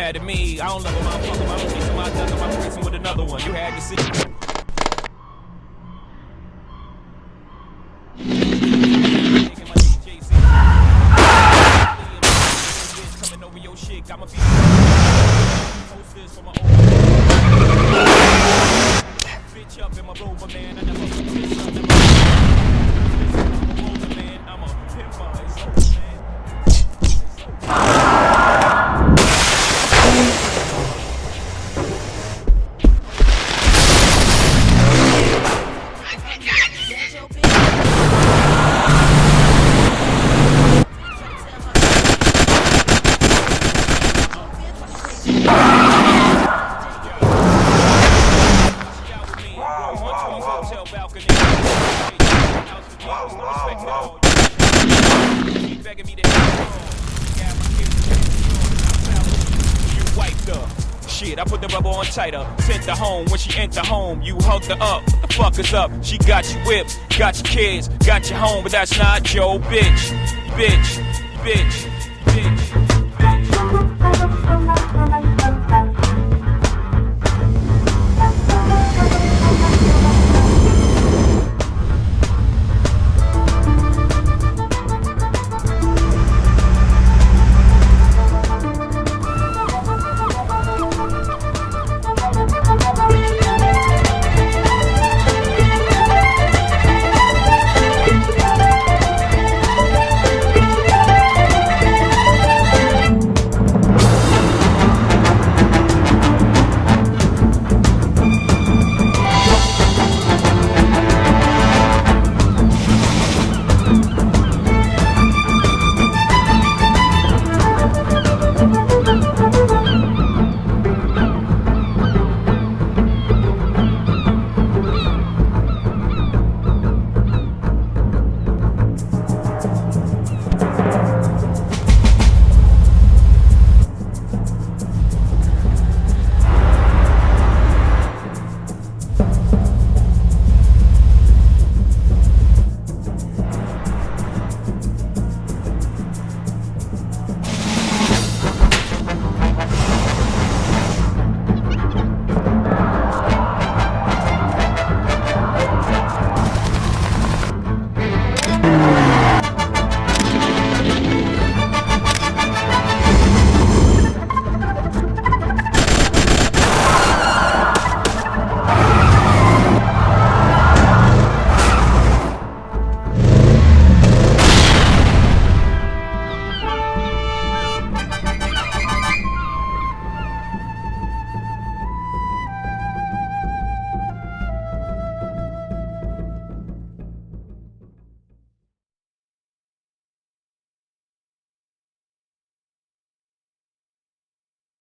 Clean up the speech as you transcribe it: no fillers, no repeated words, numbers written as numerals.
mad at me. I don't love him, I don't fuck him, I don't kiss him, I duck him, I'm racing with another one. You had to see. Coming over your shit, got my feet. Posters for my old bitch up in my rover, man. I never put this up in my rover, man. I'm a pimper, it's over, man. Shit, I put the rubber on tighter. Sent her home. When she enter home, you hugged her up. What the fuck is up? She got you whipped, got your kids, got you home, but that's not your bitch. Bitch, bitch, bitch, bitch.